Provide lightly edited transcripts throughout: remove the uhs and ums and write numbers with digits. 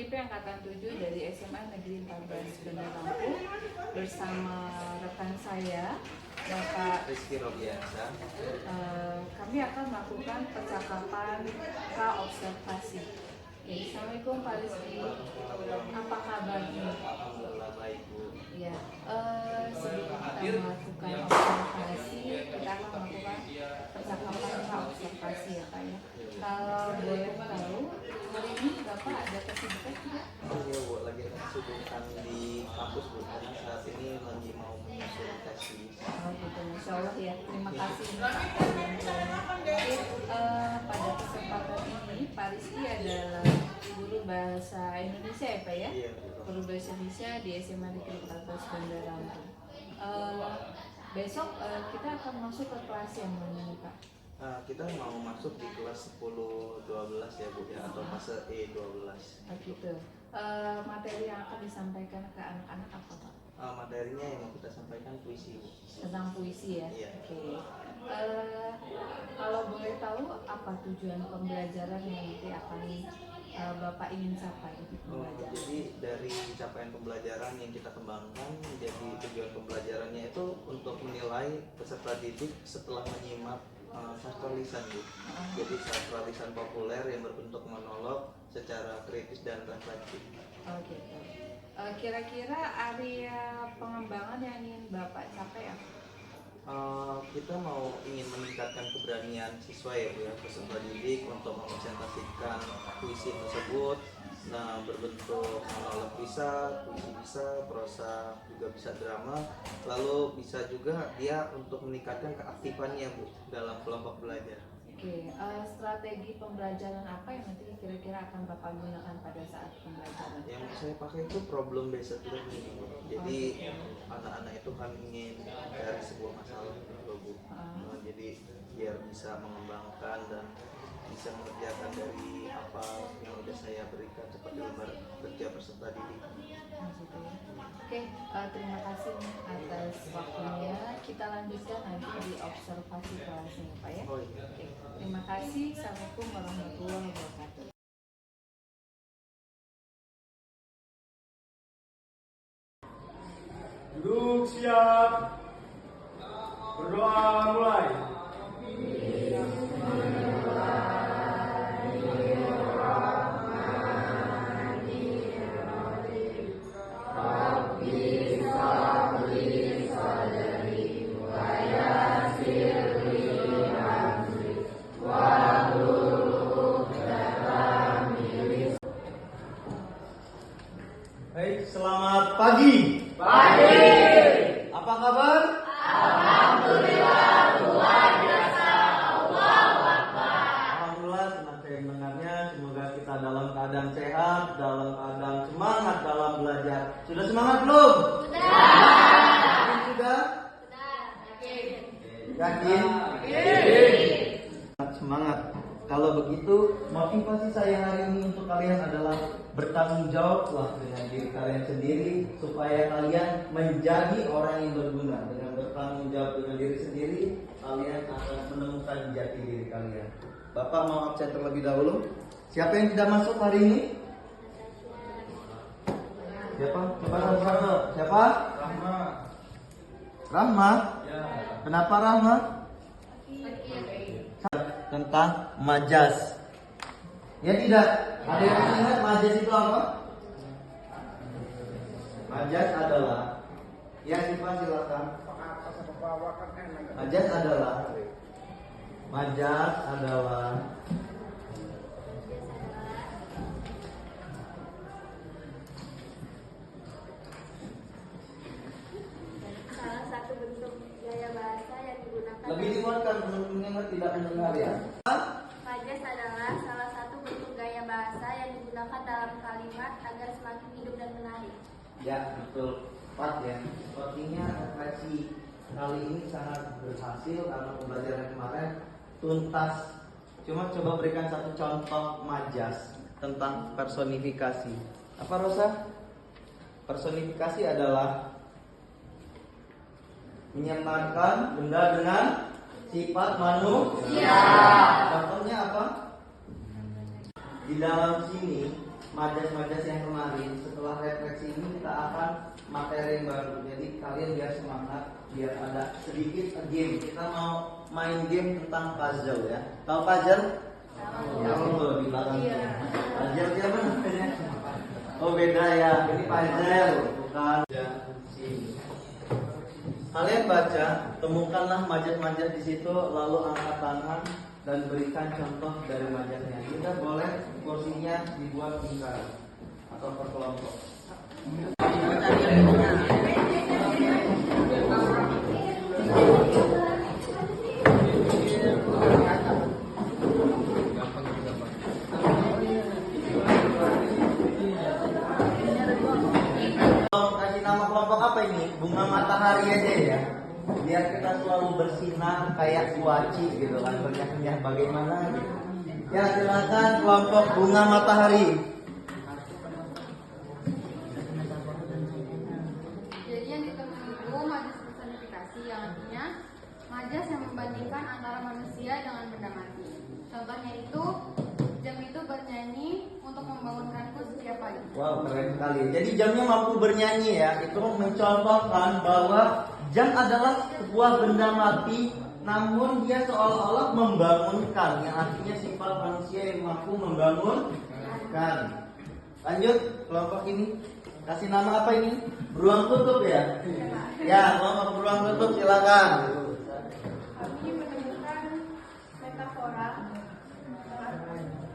IP Angkatan 7 dari SMA Negeri 14 Bandar Lampung bersama rekan saya Bapak Rizky Robiansa. Kami akan melakukan percakapan pra-observasi. Assalamualaikum Pak Rizky, apa kabarnya? Alhamdulillah baik Bu. Ya, sebelum kita melakukan observasi, kita akan melakukan percakapan pra-observasi ya Pak ya. Kalau boleh tahu, hari ini Bapak ada kesibukan tidak? Iya Bu, lagi kesibukan di kampus Bu, karena saat ini lagi mau menyusun tesis. Oh gitu, Masya Allah ya. Terima kasih Pak. Oke, pada kesempatan ini Pak Rizky adalah guru bahasa Indonesia ya Pak ya? Iya Bu. Guru bahasa Indonesia di SMA Negeri 14 Bandar Lampung. Besok kita akan masuk ke kelas yang mana nih Pak? Kita mau masuk di kelas 10-12 ya Bu ya, atau fase E12. Oh gitu. Materi yang akan disampaikan ke anak-anak apa Pak? Materinya yang mau kita sampaikan puisi Bu. Tentang puisi ya? Iya. Oke. Kalau boleh tahu apa tujuan pembelajaran yang nanti akan Bapak ingin capai di pembelajaran? Jadi dari capaian pembelajaran yang kita kembangkan, jadi tujuan pembelajarannya itu untuk menilai peserta didik setelah menyimak sastra lisan Bu. Jadi sastra lisan populer yang berbentuk monolog secara kritis dan reflektif. Oh gitu. Kira-kira area pengembangan yang ingin Bapak capai apa? Kita ingin meningkatkan keberanian siswa ya Bu ya, peserta didik untuk merepresentasikan puisi tersebut. Nah, berbentuk monolog bisa, puisi bisa, prosa juga bisa, drama. Lalu bisa juga dia untuk meningkatkan keaktifannya Bu dalam kelompok belajar. Oke, strategi pembelajaran apa yang nanti kira-kira akan Bapak gunakan pada saat pembelajaran? Yang saya pakai itu problem based learning Bu. Jadi anak-anak itu kan ingin dari sebuah masalah gitu Bu. Jadi biar bisa mengembangkan dan bisa mengerjakan dari apa yang sudah saya berikan seperti lembar kerja peserta didik. Gitu ya. Oke, terima kasih atas waktunya. Kita lanjutkan nanti di observasi kelasnya Pak ya. Oh iya. Oke, terima kasih. Assalamualaikum warahmatullahi wabarakatuh. Duduk siap. Berdoa mulai. Baik, selamat pagi. Pagi. Apa kabar? Alhamdulillah, luar biasa. Allahu Akbar. Alhamdulillah, senang saya mendengarnya. Semoga kita dalam keadaan sehat, dalam keadaan semangat dalam belajar. Sudah semangat belum? Sudah. Yakin sudah? Yakin. Yakin? Semangat. Kalau begitu, motivasi saya hari ini untuk kalian adalah bertanggung jawablah dengan diri kalian sendiri supaya kalian menjadi orang yang berguna. Dengan bertanggung jawab dengan diri sendiri, kalian akan menemukan jati diri kalian. Bapak mau absen terlebih dahulu. Siapa yang tidak masuk hari ini? Siapa? Siapa? Siapa? Rahma. Rahma? Ya. Kenapa Rahma? Tentang majas. Ya tidak? Ada yang masih ingat majas itu apa? Majas adalah yang silakan. Majas adalah salah satu bentuk gaya bahasa yang digunakan. Lebih dikuatkan mendengar tidak mendengar ya. Majas adalah salah satu bentuk gaya bahasa yang digunakan dalam kalimat agar semakin hidup dan menarik. Ya betul, tepat ya. Sepertinya refleksi kali ini sangat berhasil karena pembelajaran kemarin tuntas. Cuma coba berikan satu contoh majas tentang personifikasi. Apa Rosa? Personifikasi adalah menyamarkan benda dengan sifat manusia. Contohnya apa? di dalam sini majas-majas yang kemarin, setelah refleksi ini kita akan materi yang baru. Jadi kalian biar semangat, biar ada sedikit game. Kita mau main game tentang puzzle ya. Tahu puzzle? Ya, di belakang. Puzzle siapa namanya? Oh beda ya. Ini puzzle, bukan. Sini. Kalian baca, temukanlah majas-majas di situ, lalu angkat tangan dan berikan contoh dari majasnya. Kita boleh porsinya dibuat lingkaran atau per kelompok. Kasih nama kelompok apa ini? Bunga matahari aja ya. Biar kita selalu bersinar kayak kuaci gitu kan, bernyah-nyah bagaimana gitu. Ya silakan kelompok bunga matahari. Jadi yang ditemui itu majas personifikasi, yang artinya majas yang membandingkan antara manusia dengan benda mati. Contohnya itu jam itu bernyanyi untuk membangunkanku setiap pagi. Wow, keren sekali. Jadi jamnya mampu bernyanyi ya. Itu mencontohkan bahwa jam adalah sebuah benda mati, namun dia seolah-olah membangunkan, yang artinya sifat manusia yang mampu membangunkan. Lanjut, kelompok ini kasih nama apa ini? Beruang kutub ya? Ya, kelompok beruang kutub silakan. Kami menemukan metafora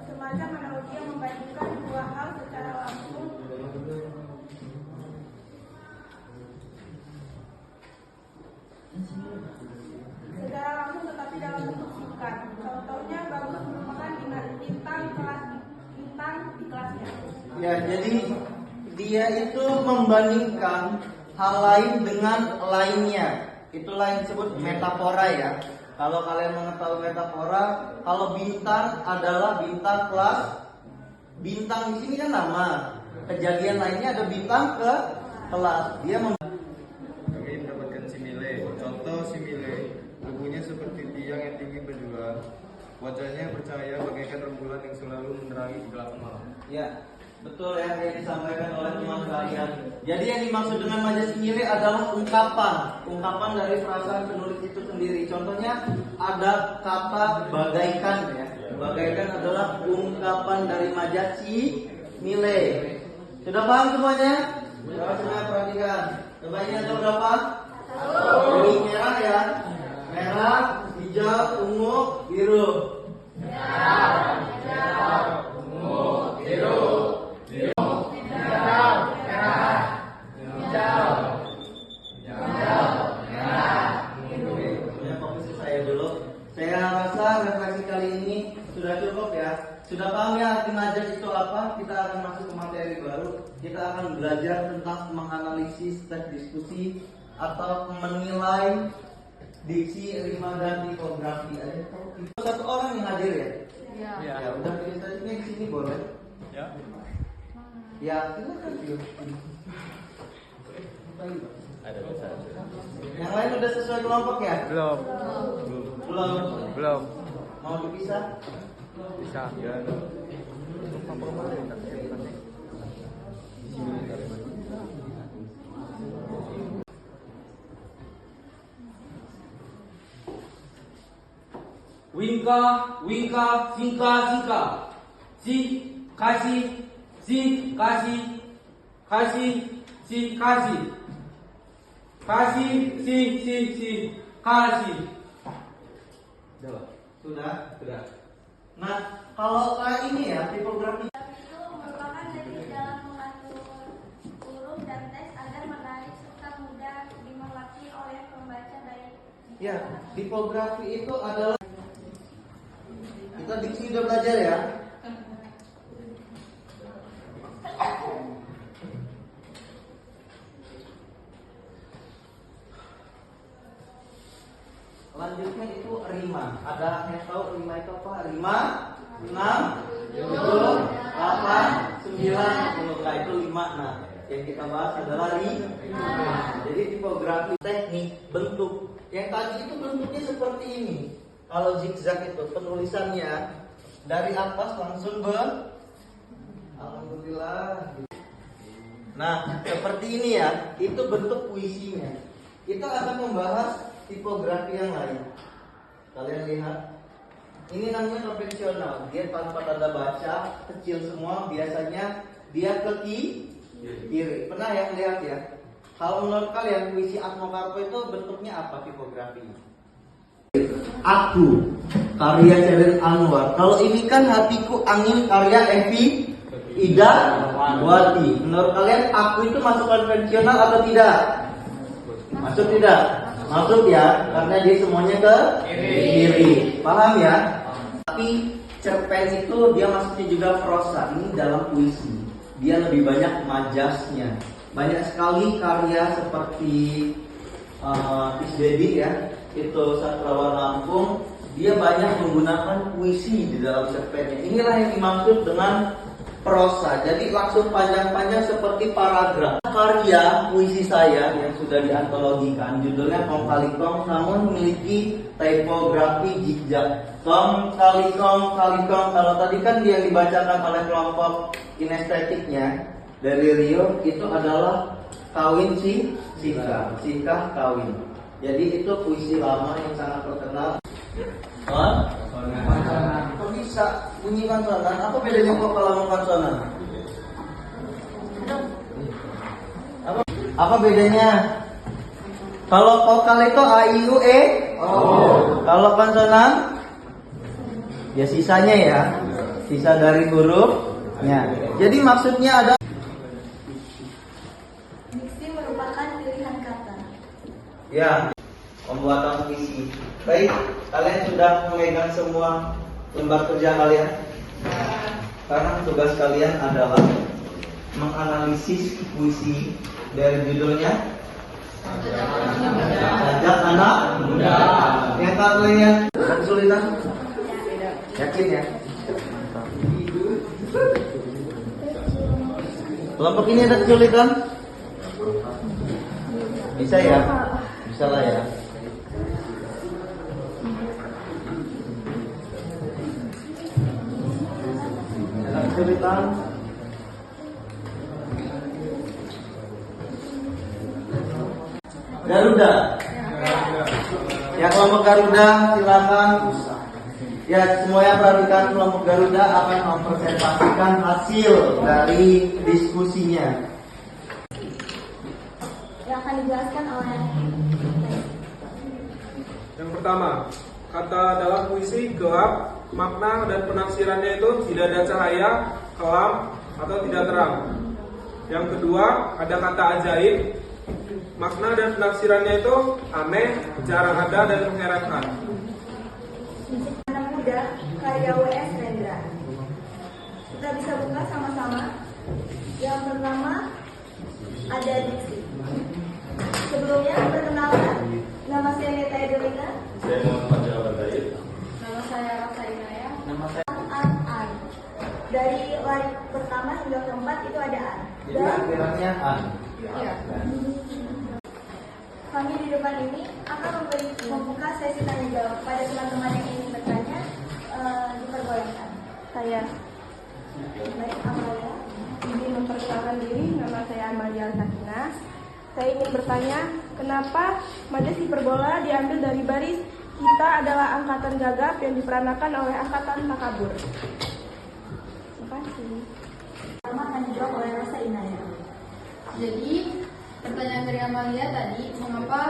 semacam analogi yang membandingkan dua hal secara langsung tetapi dalam bentuk singkat. Contohnya bagus merupakan bintang di kelasnya. Ya, jadi dia itu membandingkan hal lain dengan lainnya. Itulah yang disebut metafora ya. Kalau kalian mengetahui metafora, kalau bintang adalah bintang kelas, bintang di sini kan nama. Kejadian lainnya ada bintang ke kelas. Dia Kami mendapatkan simile. Contoh simile, tubuhnya seperti tiang yang tinggi berjuang. Wajahnya bercahaya bagaikan rembulan yang selalu menerangi gelap malam. Ya, betul ya yang disampaikan oleh teman kalian. Jadi yang dimaksud dengan majas simile adalah ungkapan dari perasaan penulis itu sendiri. Contohnya ada kata bagaikan ya. Bagaikan adalah ungkapan dari majas simile. Sudah paham semuanya? Coba semuanya perhatikan. Coba ini ada berapa? Ini merah ya. Merah, hijau, ungu, biru. Semuanya fokus ke saya dulu. Saya rasa refleksi kali ini sudah cukup ya. Sudah paham ya arti majas itu apa? Kita akan masuk ke materi baru. Kita akan belajar tentang menganalisis teks diskusi atau menilai diksi, rima dan tipografi. Ada yang tahu? Satu orang yang hadir ya? Ya. Ya udah pilih saja di sini boleh. Ya. Ya silakan pilih. Yang lain udah sesuai kelompok ya? Belum. Belum. Mau dipisah? Bisa. Ya. Winka, singka. Si, kasih, kasih. Kasih, kasih. Sudah. Nah, kalau kayak ini ya, tipografi. Itu merupakan teknik dalam mengatur huruf dan teks agar menarik serta mudah dimengerti oleh pembaca baik. Ya, tipografi itu adalah kita diksi udah belajar ya. Selanjutnya itu rima. Ada yang tahu rima itu apa? Rima 6, 7, 8, 9, 10. Nah itu 5. Nah yang kita bahas adalah rima. Jadi tipografi teknik bentuk. Yang tadi itu bentuknya seperti ini. Kalau zigzag itu penulisannya dari atas langsung Nah, seperti ini ya, itu bentuk puisinya. Kita akan membahas tipografi yang lain. Kalian lihat, ini namanya konvensional. Dia tanpa tanda baca, kecil semua. Biasanya dia ke kiri. Pernah ya lihat ya? Kalau menurut kalian puisi Atmokarpo itu bentuknya apa tipografinya? Aku, karya Sheryl Anwar. Kalau ini kan Hatiku Angin, karya Evi Ida Wati. Menurut kalian aku itu masuk konvensional atau tidak? Masuk tidak? Masuk ya, karena dia semuanya ke kiri. Paham ya? Tapi cerpen itu dia masuknya juga prosa. Ini dalam puisi. Dia lebih banyak majasnya. Banyak sekali karya seperti Isdedi ya, itu Sastrawan Lampung. Dia banyak menggunakan puisi di dalam cerpennya. Inilah yang dimaksud dengan prosa. Jadi langsung panjang-panjang seperti paragraf. Karya puisi saya yang sudah diantologikan judulnya Kong Kali Kong, namun memiliki tipografi zigzag. Kong Kali Kong Kali Kong. Kalau tadi kan dia dibacakan oleh kelompok kinestetiknya dari Rio, itu adalah kawin Sika kawin. Jadi itu puisi lama yang sangat terkenal. Kok bisa bunyi konsonan? Apa bedanya vokal sama konsonan? Apa bedanya? Kalau vokal itu A, I, U, E. Kalau konsonan ya sisanya ya, sisa dari hurufnya. Jadi maksudnya ada Diksi merupakan pilihan kata. ya, pembuatan puisi. Baik, kalian sudah memegang semua lembar kerja kalian? Sekarang tugas kalian adalah menganalisis puisi dari judulnya Ajak Anak Muda. Yang kalian ada kesulitan? Yakin ya? Kelompok ini ada kesulitan? Bisa ya? Bisa lah ya. Ada kesulitan? Garuda. Ya, kelompok Garuda silakan. Ya, semuanya perhatikan, kelompok Garuda akan mempresentasikan hasil dari diskusinya. Yang akan dijelaskan oleh Yang pertama, kata dalam puisi gelap, makna dan penafsirannya itu tidak ada cahaya, kelam, atau tidak terang. Yang kedua, ada kata ajaib, makna dan penafsirannya itu aneh, jarang ada, dan mengherankan. Anak Muda, karya W.S. Rendra. Kita bisa buka sama-sama. Yang pertama ada diksi. Sebelumnya perkenalan, nama saya Neta Edelina. Nama saya Rasa Inaya. An. Dari line pertama hingga keempat itu ada an. Jadi akhirannya an. Iya. Kami di depan ini akan membuka sesi tanya jawab pada teman-teman yang ingin bertanya. Diperbolehkan. Saya baik, Amalia. Izin memperkenalkan diri, nama saya Amalia Sakina. Saya ingin bertanya, kenapa majas hiperbola diambil dari baris kita adalah angkatan gagap yang diperanakan oleh angkatan takabur? Terima kasih. Pertama akan dijawab oleh Rosa Inaya. Jadi pertanyaan dari Amalia tadi, mengapa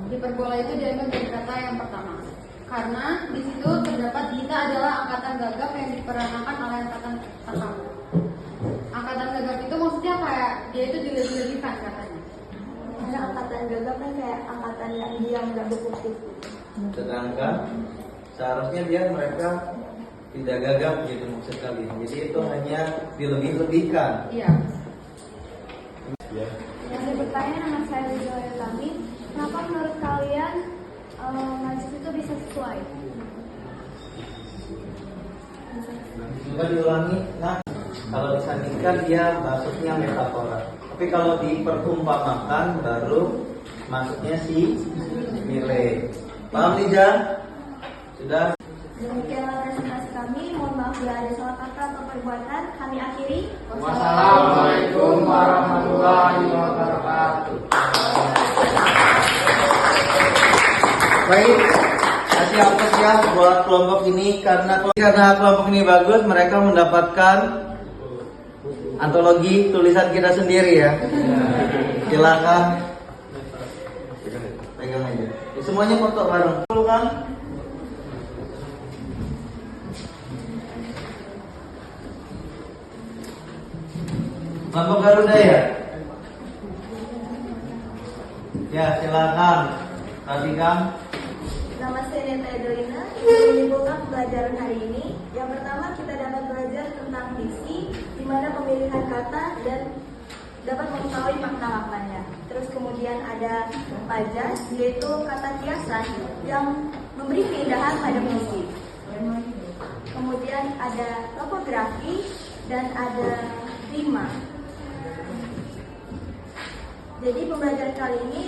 hiperbola itu diambil dari kata yang pertama? Karena di situ terdapat kita adalah angkatan gagap yang diperanakan oleh angkatan takabur. Angkatan gagap itu maksudnya kayak dia itu dilebih-lebihkan katanya. Karena angkatan gagap kan kayak angkatan yang diam nggak berkutik. Sedangkan seharusnya mereka tidak gagap gitu maksud kalian. Jadi itu hanya dilebih-lebihkan. Iya. Yang bertanya nama saya Rizal Yutami. Kenapa menurut kalian majas itu bisa sesuai? Coba diulangi. Nah, kalau disandingkan dia masuknya metafora. Tapi kalau diperumpamakan baru masuknya si nilai. Paham Liza? Sudah? Demikianlah presentasi kami. Mohon maaf bila ada salah kata atau perbuatan. kami akhiri. Wassalamualaikum warahmatullahi wabarakatuh. Baik, kasih aplaus ya buat kelompok ini karena kelompok ini bagus, mereka mendapatkan antologi tulisan kita sendiri ya. Silakan pegang aja. Semuanya foto bareng. Dulu kan? Kelompok Garuda ya? Ya, silakan. Tadi kan? Nama saya Neta Edelina, yang menyimpulkan pelajaran hari ini. Yang pertama kita dapat belajar tentang diksi, di mana pemilihan kata dan dapat mengetahui makna-maknanya. Terus kemudian ada majas, yaitu kata kiasan yang memberi keindahan pada puisi. Kemudian ada topografi dan ada rima. Jadi pembelajaran kali ini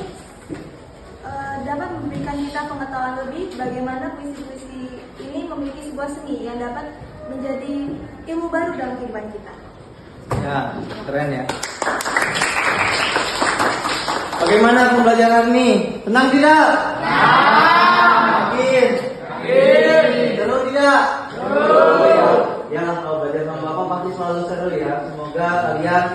dapat memberikan kita pengetahuan lebih bagaimana puisi-puisi ini memiliki sebuah seni yang dapat menjadi ilmu baru dalam kehidupan kita. Ya, keren ya. Bagaimana pembelajaran ini? Senang tidak? Yakin? Seru tidak? Ya, kalau belajar sama Bapak pasti selalu seru ya. Semoga kalian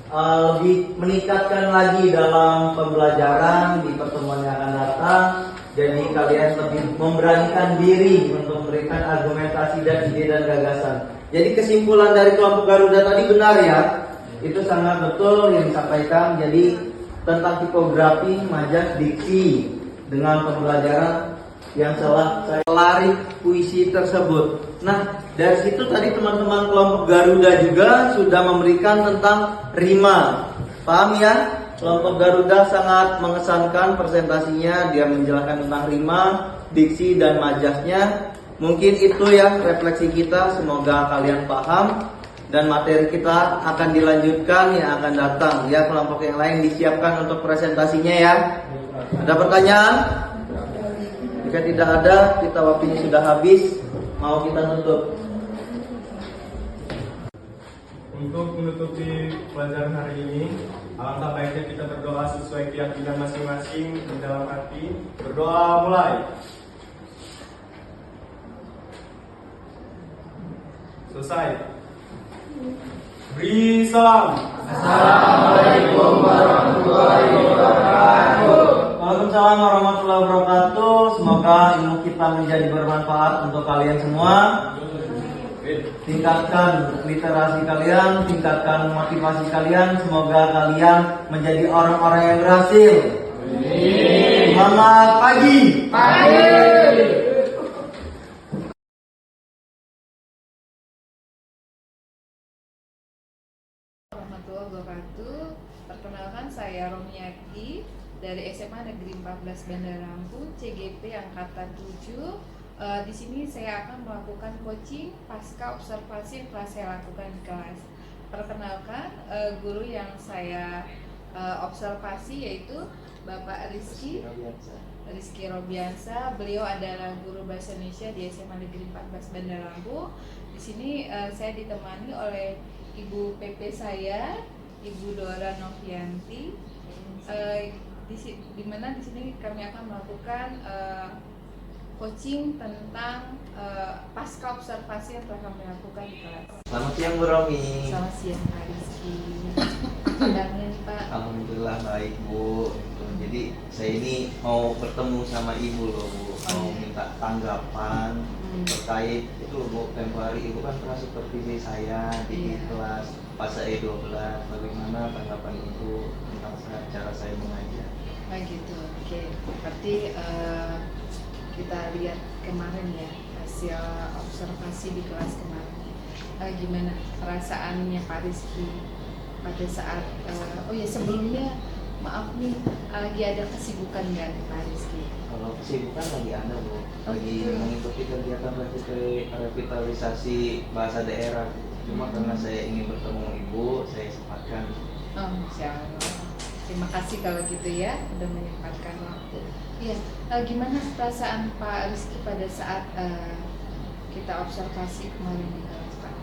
lebih meningkatkan lagi dalam pembelajaran di pertemuan yang akan datang. Jadi kalian lebih memberanikan diri untuk memberikan argumentasi dan ide dan gagasan. Jadi kesimpulan dari kelompok Garuda tadi benar ya. Itu sangat betul yang disampaikan. Jadi tentang tipografi, majas, diksi dengan pembelajaran yang telah saya lari puisi tersebut. Nah, dari situ tadi teman-teman kelompok Garuda juga sudah memberikan tentang rima. Paham ya? Kelompok Garuda sangat mengesankan presentasinya. Dia menjelaskan tentang rima, diksi, dan majasnya. Mungkin itu ya refleksi kita. Semoga kalian paham. Dan materi kita akan dilanjutkan yang akan datang. Ya, kelompok yang lain disiapkan untuk presentasinya ya. Ada pertanyaan? Jika tidak ada, kita waktunya sudah habis. Mau kita tutup. Untuk menutupi pelajaran hari ini, alangkah baiknya kita berdoa sesuai keyakinan masing-masing di dalam hati. Berdoa mulai. Selesai. Beri salam. Assalamualaikum warahmatullahi wabarakatuh. Waalaikumsalam warahmatullahi wabarakatuh. Semoga ilmu kita menjadi bermanfaat untuk kalian semua. Tingkatkan literasi kalian, tingkatkan motivasi kalian. Semoga kalian menjadi orang-orang yang berhasil. Selamat pagi. Warahmatullahi wabarakatuh. Perkenalkan, saya Romiati dari SMA Negeri 14 Bandar Lampung, CGP angkatan 7. Di sini saya akan melakukan coaching pasca observasi yang telah saya lakukan di kelas. Perkenalkan, guru yang saya observasi yaitu Bapak Rizky Robiansa. Beliau adalah guru bahasa Indonesia di SMA Negeri 14 Bandar Lampung. Di sini saya ditemani oleh Ibu PP saya, Ibu Dora Novianti. Di mana di sini kami akan melakukan coaching tentang pasca observasi yang telah kami lakukan di kelas. Selamat siang Bu Romi. Selamat siang Pak Rizky. Kabarnya nih Pak? Alhamdulillah baik Bu. Jadi saya ini mau bertemu sama Ibu loh Bu. Mau minta tanggapan terkait itu loh Bu. Tempo hari Ibu kan pernah seperti saya di kelas pas saya 12. Bagaimana tanggapan Ibu tentang cara saya mengajar? Oh gitu. Oke. Berarti kita lihat kemarin ya hasil observasi di kelas kemarin. Gimana perasaannya Pak Rizky pada saat sebelumnya maaf nih, lagi ada kesibukan nggak Pak Rizky? Kalau kesibukan lagi ada Bu, lagi mengikuti kegiatan revitalisasi bahasa daerah. Cuma karena saya ingin bertemu Ibu, saya sempatkan. Oh, Masya Allah. Terima kasih kalau gitu ya, udah menyempatkan waktu. Iya, gimana perasaan Pak Rizky pada saat kita observasi kemarin di kelas Pak?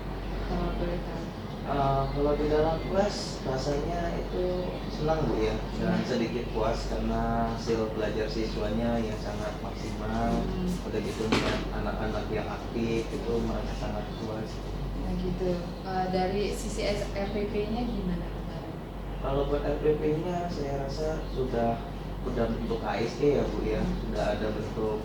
Kalau boleh tahu. Kalau di dalam kelas rasanya itu senang Bu ya, dan sedikit puas karena hasil belajar siswanya yang sangat maksimal. Udah gitu dengan anak-anak yang aktif itu merasa sangat puas. Nah gitu. Dari sisi RPP-nya gimana kemarin? Kalau buat RPP-nya saya rasa sudah bentuk KSE ya Bu ya, sudah ada bentuk,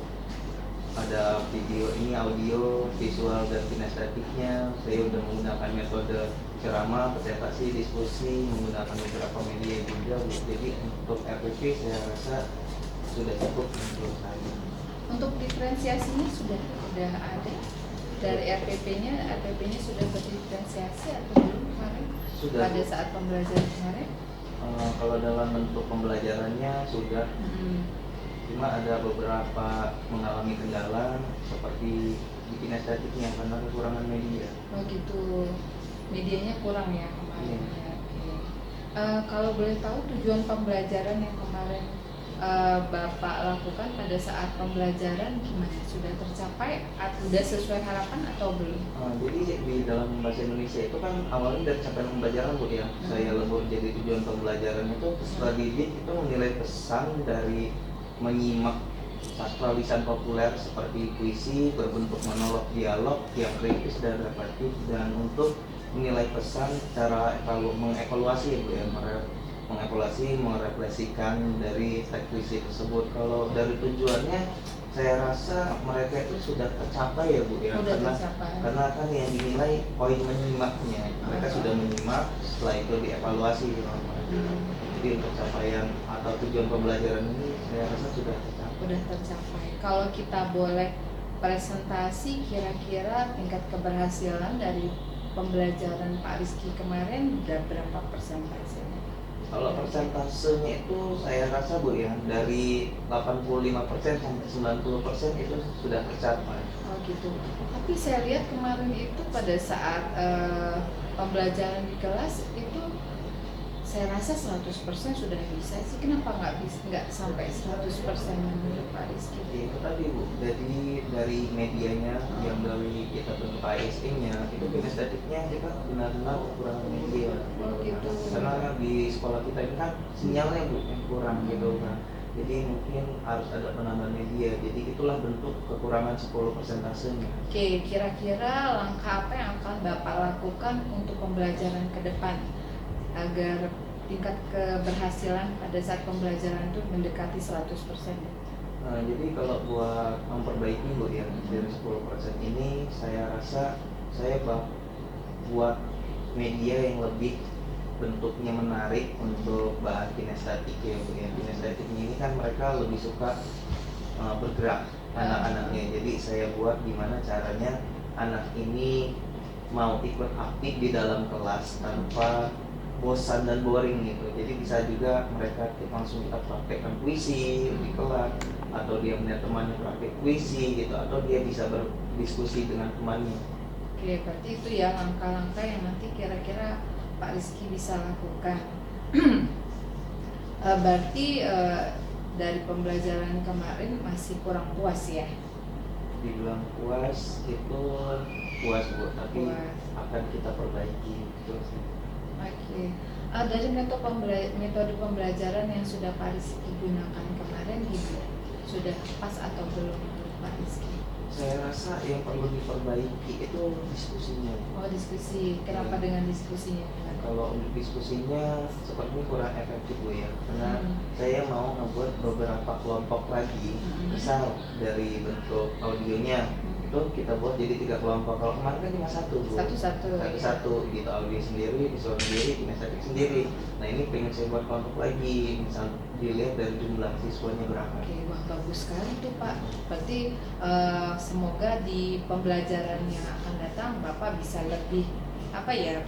ada video ini, audio, visual dan kinestetiknya. Saya udah menggunakan metode ceramah, presentasi, diskusi, menggunakan beberapa media juga Bu. Jadi untuk RPP saya rasa sudah cukup menurut saya. Untuk diferensiasinya sudah ada dari RPP-nya sudah berdiferensiasi atau belum kemarin? Sudah. Pada saat pembelajaran kemarin? Kalau dalam bentuk pembelajarannya sudah, cuma ada beberapa mengalami kendala seperti di kinestetiknya karena kekurangan media. Oh gitu, medianya kurang ya kemarin. Iya. Ya, oke. Kalau boleh tahu tujuan pembelajaran yang kemarin Bapak lakukan pada saat pembelajaran gimana? Sudah tercapai? Sudah sesuai harapan atau belum? Jadi di dalam bahasa Indonesia itu kan awalnya dari capaian pembelajaran Bu ya. Saya lebur jadi tujuan pembelajaran itu peserta didik itu menilai pesan dari menyimak sastra lisan populer seperti puisi berbentuk monolog dialog yang kritis dan reflektif, dan untuk menilai pesan cara mengevaluasi Bu ya, mengevaluasi, merefleksikan dari teks puisi tersebut. Kalau dari tujuannya saya rasa mereka itu sudah tercapai ya Bu ya, karena kan yang dinilai poin menyimaknya, mereka sudah menyimak, setelah itu dievaluasi gitu. Jadi untuk capaian atau tujuan pembelajaran ini saya rasa sudah tercapai. Kalau kita boleh presentasi, kira-kira tingkat keberhasilan dari pembelajaran Pak Rizky kemarin udah berapa persentasenya? Kalau persentasenya itu saya rasa Bu ya, dari 85% sampai 90% itu sudah tercapai. Oh gitu. Tapi saya lihat kemarin itu pada saat pembelajaran di kelas itu saya rasa 100% sudah bisa sih. Kenapa nggak sampai 100% menurut Pak Rizky? Itu tadi Bu, jadi dari medianya yang dari kita bentuk KSE-nya itu kinestetiknya kita benar-benar kekurangan media. Oh gitu. Karena di sekolah kita ini kan sinyalnya Bu yang kurang gitu kan. Jadi mungkin harus ada penambahan media. Jadi itulah bentuk kekurangan 10%-nya. Oke, kira-kira langkah apa yang akan Bapak lakukan untuk pembelajaran ke depan agar tingkat keberhasilan pada saat pembelajaran itu mendekati 100%? Nah, jadi kalau buat memperbaiki Bu ya, dari 10% ini saya rasa saya buat media yang lebih bentuknya menarik untuk bahan kinestetik ya Bu ya. Kinestetiknya ini kan mereka lebih suka bergerak anak-anaknya. Jadi saya buat gimana caranya anak ini mau ikut aktif di dalam kelas tanpa bosan dan boring gitu. Jadi bisa juga mereka langsung kita praktekkan puisi di kelas, atau dia melihat temannya praktek puisi gitu, atau dia bisa berdiskusi dengan temannya. Oke, berarti itu ya langkah-langkah yang nanti kira-kira Pak Rizky bisa lakukan. Berarti dari pembelajaran kemarin masih kurang puas ya? Dibilang puas itu puas Bu, tapi Puas. akan kita perbaiki terus. Oke. Dari metode pembelajaran yang sudah Pak Rizky gunakan kemarin gimana? Sudah pas atau belum menurut Pak Rizky? Saya rasa yang perlu diperbaiki itu diskusinya. Oh, diskusi. Kenapa dengan diskusinya? Kalau untuk diskusinya sepertinya kurang efektif Bu ya, karena saya mau membuat beberapa kelompok lagi besar dari bentuk audionya. Itu kita buat jadi 3 kelompok. Kalau kemarin kan cuma 1 Bu. Satu gitu, audio sendiri, visual sendiri, kinestetik sendiri. Nah ini pengen saya buat kelompok lagi, misal dilihat dari jumlah siswanya berapa. Oke, wah bagus sekali tuh Pak. Berarti semoga di pembelajaran yang akan datang Bapak bisa lebih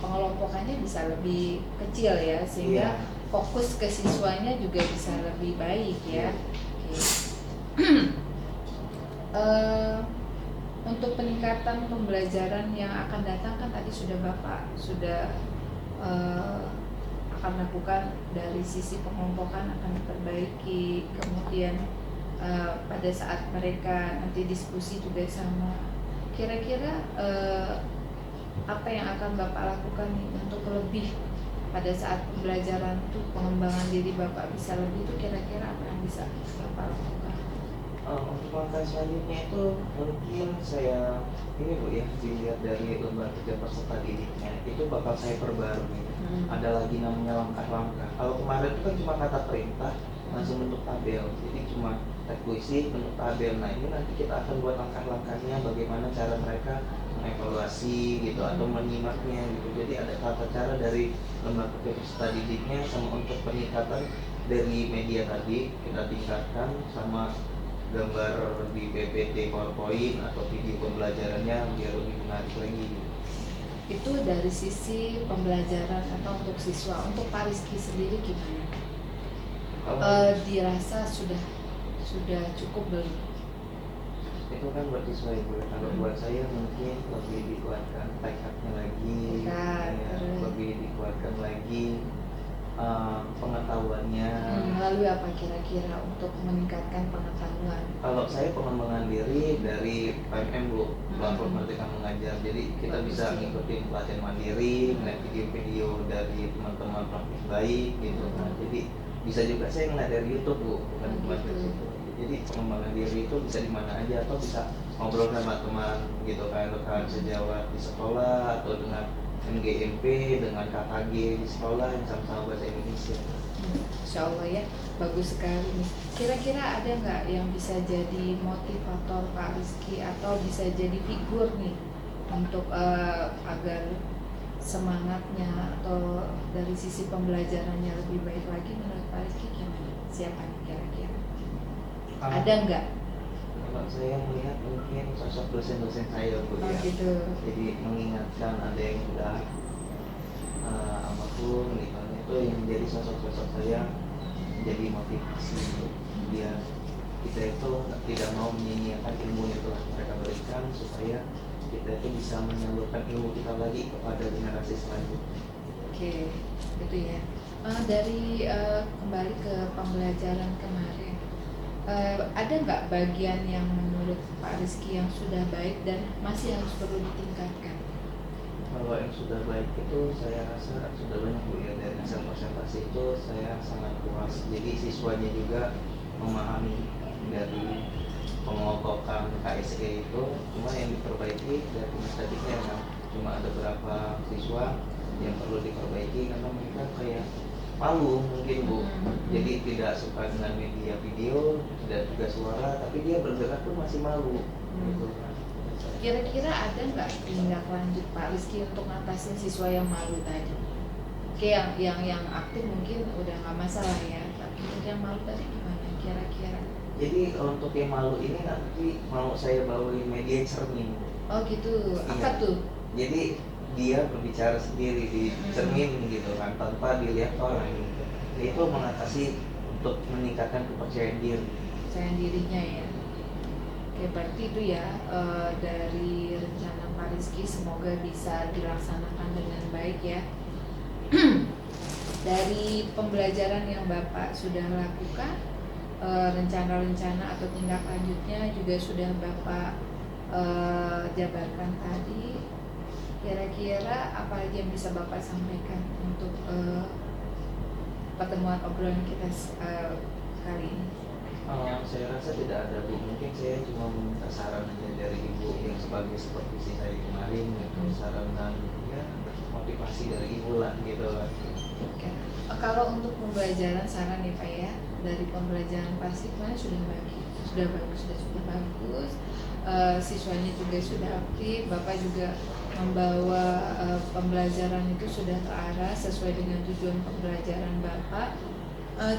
pengelompokannya bisa lebih kecil ya, sehingga fokus ke siswanya juga bisa lebih baik ya. Oke. Untuk peningkatan pembelajaran yang akan datang kan tadi Bapak sudah akan lakukan dari sisi pengelompokan akan diperbaiki, kemudian pada saat mereka nanti diskusi juga sama. Kira-kira apa yang akan Bapak lakukan nih untuk lebih pada saat pembelajaran tuh pengembangan diri Bapak bisa lebih itu kira-kira apa yang bisa Bapak lakukan? Untuk langkah selanjutnya itu mungkin saya ini Bu ya, dilihat dari lembar kerja peserta didiknya itu bakal saya perbarui. Ada lagi namanya langkah-langkah. Kalau kemarin itu kan cuma kata perintah langsung bentuk tabel, jadi cuma teks puisi bentuk tabel. Nah ini nanti kita akan buat langkah-langkahnya, bagaimana cara mereka mengevaluasi gitu atau menyimaknya gitu. Jadi ada tata cara dari lembar kerja peserta didiknya, sama untuk peningkatan dari media tadi kita tingkatkan, sama gambar di PPT, PowerPoint atau video pembelajarannya biar lebih menarik lagi. Itu dari sisi pembelajaran atau untuk siswa. Untuk Pak Rizky sendiri gimana? Dirasa sudah cukup belum? Itu kan buat siswa Ibu. Kalau buat saya mungkin lebih dikuatkan tekadnya lagi, lebih dikuatkan lagi pengetahuannya. Lalu apa kira-kira untuk meningkatkan pengetahuan? Kalau saya pengembangan diri dari PMM Bu, platform Merdeka Mengajar. Jadi kita bisa ngikutin pelatihan mandiri, melihat video-video dari teman-teman praktis baik gitu. Nah, jadi bisa juga saya ngeliat dari YouTube Bu, bukan cuma dari situ. Jadi pengembangan diri itu bisa di mana aja, atau bisa ngobrol sama teman gitu, kayak rekan sejawat di sekolah atau dengan MGMP, dengan KKG di sekolah yang sama-sama bahasa Indonesia. Insya Allah ya, bagus sekali nih. Kira-kira ada nggak yang bisa jadi motivator Pak Rizky atau bisa jadi figur nih untuk agar semangatnya atau dari sisi pembelajarannya lebih baik lagi menurut Pak Rizky gimana? Siapa nih kira-kira? Ada nggak? Kalau saya melihat mungkin sosok dosen-dosen saya Bu ya. Gitu. Jadi mengingatkan ada yang udah almarhum misalnya, itu yang menjadi sosok-sosok saya, menjadi motivasi biar kita itu tidak mau menyia-nyiakan ilmu yang telah mereka berikan, supaya kita itu bisa menyalurkan ilmu kita lagi kepada generasi selanjutnya. Oke, itu ya. Dari kembali ke pembelajaran kemarin, ada nggak bagian yang menurut Pak Rizky yang sudah baik dan masih harus perlu ditingkatkan? Kalau yang sudah baik itu saya rasa sudah banyak Bu ya, dari hasil presentasi itu saya sangat puas. Jadi siswanya juga memahami dari pengelompokan KSE itu, cuma yang diperbaiki dari tadinya kan cuma ada beberapa siswa yang perlu diperbaiki karena mereka kayak malu mungkin Bu. Jadi tidak suka dengan media video, tidak juga suara, tapi dia bergerak pun masih malu gitu kan. Kira-kira ada nggak tindak lanjut Pak Rizky untuk ngatasin siswa yang malu tadi? Oke, yang aktif mungkin udah nggak masalah ya, tapi untuk yang malu tadi gimana kira-kira? Jadi untuk yang malu ini nanti mau saya bawain media cermin. Oh gitu, apa Iya. tuh? Jadi dia berbicara sendiri di cermin gitu kan, tanpa dilihat orang gitu. Itu mengatasi untuk meningkatkan kepercayaan diri. Kepercayaan dirinya ya. Oke, berarti itu ya dari rencana Pak Rizky semoga bisa dilaksanakan dengan baik ya. Dari pembelajaran yang Bapak sudah lakukan, rencana-rencana atau tindak lanjutnya juga sudah Bapak jabarkan tadi. Kira-kira apa lagi yang bisa Bapak sampaikan untuk pertemuan obrolan kita kali ini? Saya rasa tidak ada Bu, mungkin saya cuma meminta saran aja dari Ibu yang sebagai supervisi saya kemarin gitu, saran dan ya motivasi dari Ibu lah gitu lah. Oke. Kalau untuk pembelajaran saran ya Pak ya, dari pembelajaran pasti kemarin sudah bagus, sudah cukup bagus. Siswanya juga sudah aktif, Bapak juga membawa pembelajaran itu sudah terarah sesuai dengan tujuan pembelajaran Bapak.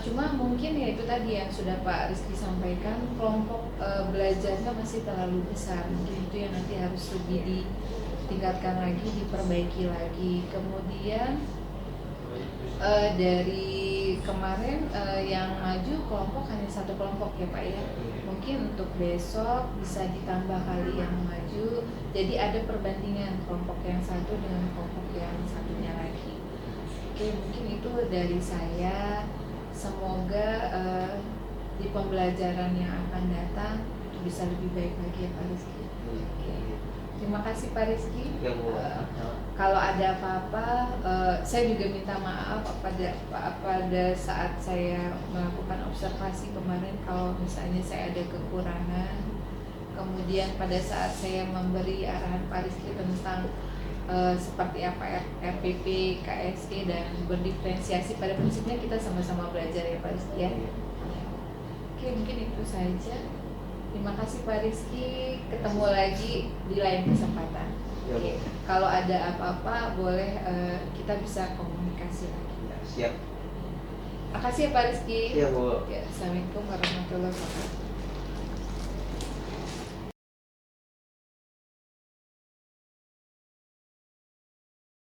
Cuma mungkin ya itu tadi yang sudah Pak Rizky sampaikan, kelompok belajarnya masih terlalu besar. Mungkin itu yang nanti harus lebih ditingkatkan lagi, diperbaiki lagi. Kemudian dari kemarin yang maju kelompok hanya satu kelompok ya Pak ya. Mungkin untuk besok bisa ditambah kali yang maju. Jadi ada perbandingan kelompok yang satu dengan kelompok yang satunya lagi. Oke, mungkin itu dari saya. Semoga di pembelajaran yang akan datang bisa lebih baik lagi ya Pak Rizky. Oke. Terima kasih Pak Rizky. Ya Bu. Kalau ada apa-apa, saya juga minta maaf pada saat saya melakukan observasi kemarin kalau misalnya saya ada kekurangan. Kemudian pada saat saya memberi arahan Pak Rizky tentang seperti apa RPP, KSE dan berdiferensiasi, pada prinsipnya kita sama-sama belajar ya Pak Rizky ya. Oke, mungkin itu saja. Terima kasih Pak Rizky, ketemu lagi di lain kesempatan. Ya, Oke, kalau ada apa-apa boleh kita bisa komunikasi lagi. Siap. Makasih ya Pak Rizky. Iya Bu. Ya, Assalamualaikum warahmatullahi wabarakatuh.